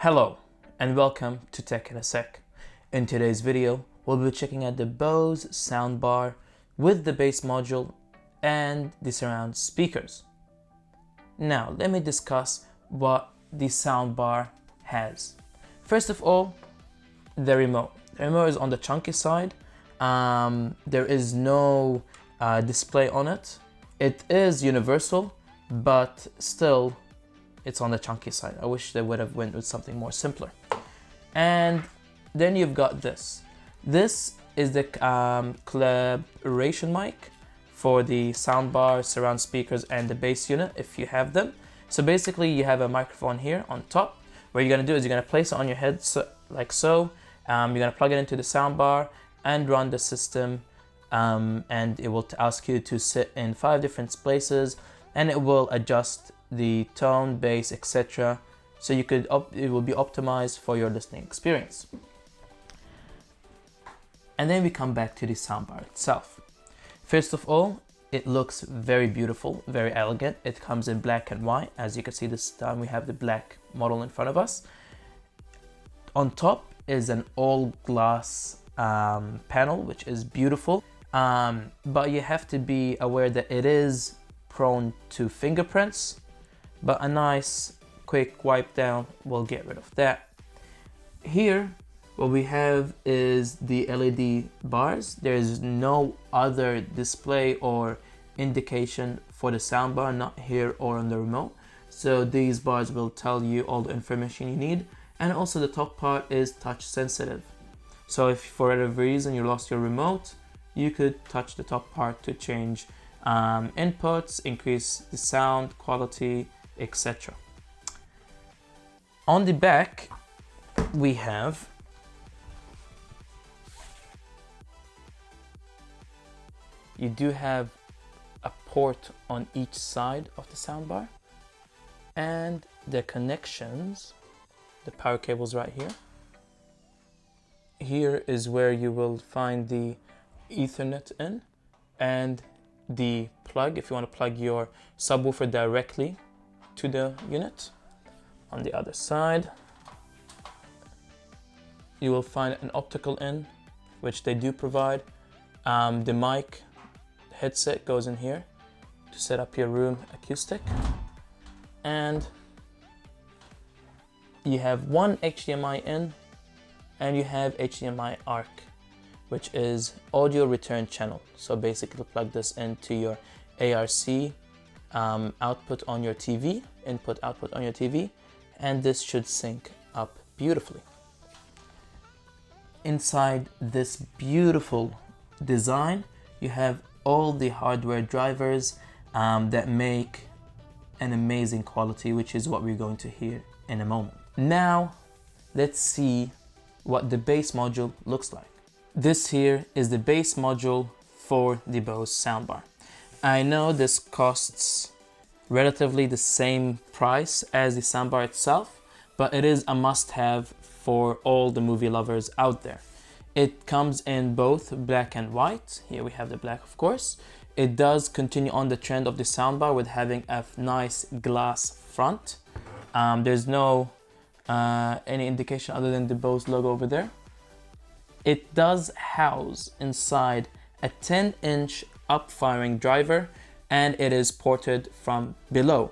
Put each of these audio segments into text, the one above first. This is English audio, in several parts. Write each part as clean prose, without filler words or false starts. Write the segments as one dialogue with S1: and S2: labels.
S1: Hello and welcome to Tech in a Sec. In today's video, we'll be checking out the Bose Soundbar with the bass module and the surround speakers. Now, let me discuss what the soundbar has. First of all, the remote. The remote is on the chunky side. There is no display on it. It is universal, but still it's on the chunky side. I wish they would have went with something more simpler. And then you've got this. This is the collaboration mic for the soundbar, surround speakers, and the bass unit if you have them. So basically you have a microphone here on top. What you're gonna do is you're gonna place it on your head like so. You're gonna plug it into the soundbar and run the system, and it will ask you to sit in 5 different places, and it will adjust the tone, bass, etc. So it will be optimized for your listening experience. And then we come back to the soundbar itself. First of all, it looks very beautiful, very elegant. It comes in black and white. As you can see, this time we have the black model in front of us. On top is an all glass panel, which is beautiful. But you have to be aware that it is prone to fingerprints, but a nice quick wipe down will get rid of that. Here, what we have is the LED bars. There is no other display or indication for the soundbar, not here or on the remote. So these bars will tell you all the information you need. And also the top part is touch sensitive. So if for whatever reason you lost your remote, you could touch the top part to change inputs, increase the sound quality, etc. On the back, we have you do have a port on each side of the soundbar, and the connections, the power cables right here. Here is where you will find the Ethernet in and the plug if you want to plug your subwoofer directly to the unit. On the other side, you will find an optical in, which they do provide. The mic headset goes in here to set up your room acoustic. And you have one HDMI in, and you have HDMI ARC, which is audio return channel. So basically plug this into your ARC output on your TV, input output on your TV, and this should sync up beautifully. Inside this beautiful design, you have all the hardware drivers that make an amazing quality, which is what we're going to hear in a moment. Now, let's see what the bass module looks like. This here is the bass module for the Bose soundbar. I know this costs relatively the same price as the soundbar itself, but it is a must-have for all the movie lovers out there. It comes in both black and white. Here we have the black, of course. It does continue on the trend of the soundbar with having a nice glass front. There's no any indication other than the Bose logo over there. It does house inside a 10-inch up-firing driver, and it is ported from below.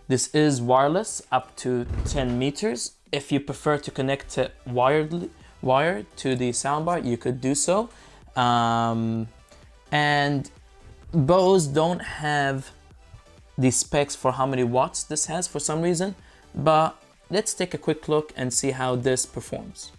S1: This is wireless up to 10 meters. If you prefer to connect it wired to the soundbar, you could do so. And Bose don't have the specs for how many watts this has for some reason, but let's take a quick look and see how this performs.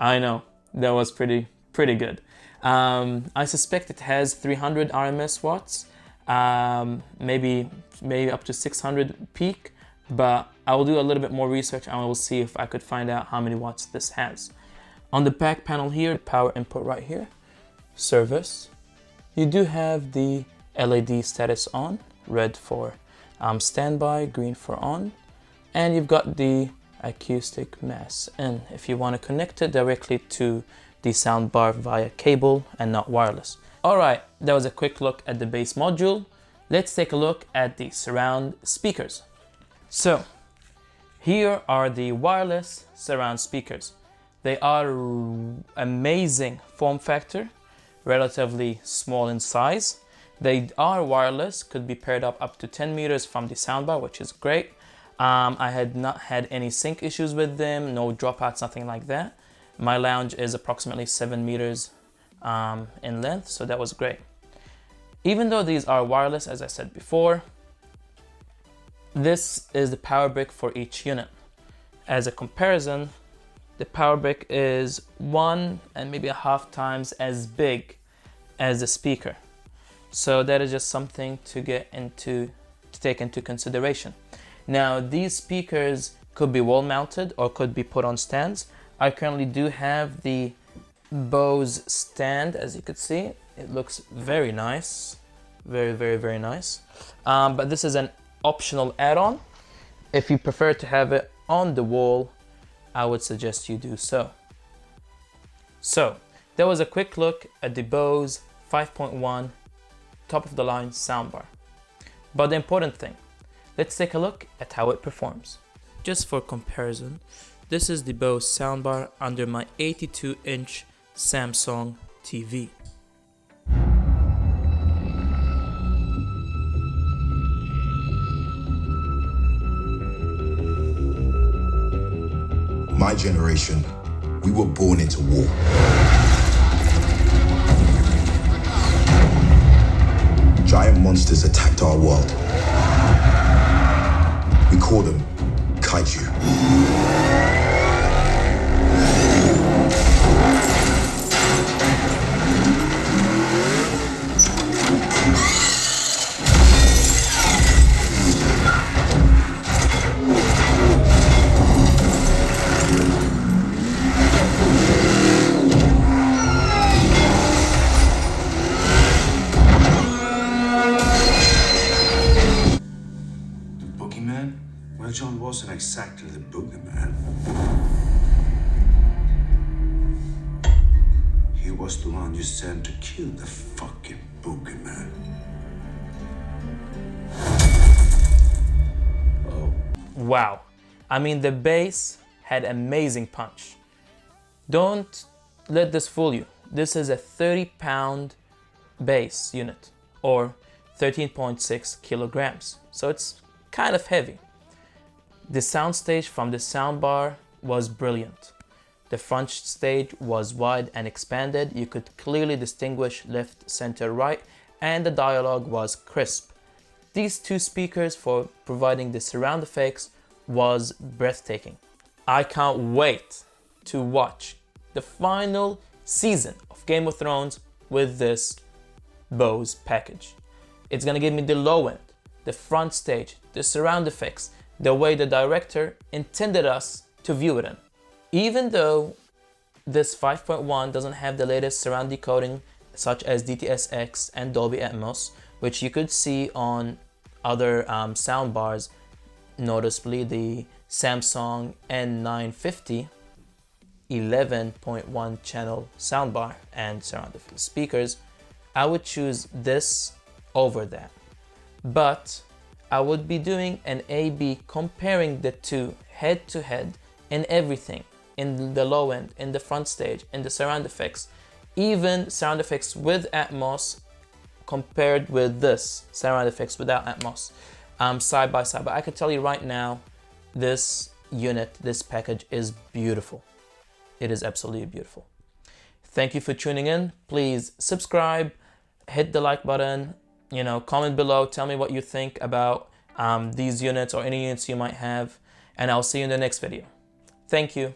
S1: I know, that was pretty good. I suspect it has 300 RMS watts, maybe up to 600 peak. but I will do a little bit more research and I will see if I could find out how many watts this has. On the back panel here, power input right here, service. You do have the LED status on, red for standby, green for on, and you've got the Acoustimass in if you want to connect it directly to the soundbar via cable and not wireless. Alright, that was a quick look at the bass module. Let's take a look at the surround speakers. So, here are the wireless surround speakers. They are amazing form factor, relatively small in size. They are wireless, could be paired up to 10 meters from the soundbar, which is great. I had not had any sync issues with them, no dropouts, nothing like that. My lounge is approximately 7 meters in length, so that was great. Even though these are wireless, as I said before, this is the power brick for each unit. As a comparison, the power brick is 1.5 times as big as the speaker. So that is just something to take into consideration. Now, these speakers could be wall mounted or could be put on stands. I currently do have the Bose stand, as you could see. It looks very nice, very nice. But this is an optional add-on. If you prefer to have it on the wall, I would suggest you do so. So that was a quick look at the Bose 5.1 top of the line soundbar. But the important thing, let's take a look at how it performs. Just for comparison, this is the Bose soundbar under my 82-inch Samsung TV.
S2: My generation, we were born into war. Giant monsters attacked our world. We call them kaiju.
S3: Well, John wasn't exactly the boogeyman. He was the one you sent to kill the fucking boogeyman. Oh.
S1: Wow. I mean, the bass had amazing punch. Don't let this fool you. This is a 30-pound bass unit, or 13.6 kilograms. So it's kind of heavy. The soundstage from the soundbar was brilliant. The front stage was wide and expanded. You could clearly distinguish left, center, right, and the dialogue was crisp. These two speakers for providing the surround effects was breathtaking. I can't wait to watch the final season of Game of Thrones with this Bose package. It's gonna give me the low end, the front stage, the surround effects, the way the director intended us to view it in. Even though this 5.1 doesn't have the latest surround decoding such as DTS:X and Dolby Atmos, which you could see on other soundbars, noticeably the Samsung N950 11.1 channel soundbar and surround speakers, I would choose this over that. But I would be doing an A/B comparing the two head to head in everything, in the low end, in the front stage, in the surround effects, even surround effects with Atmos compared with this surround effects without Atmos, side by side. But I can tell you right now, this unit, this package is beautiful. It is absolutely beautiful. Thank you for tuning in. Please subscribe, hit the like button, comment below, tell me what you think about these units or any units you might have, and I'll see you in the next video. Thank you.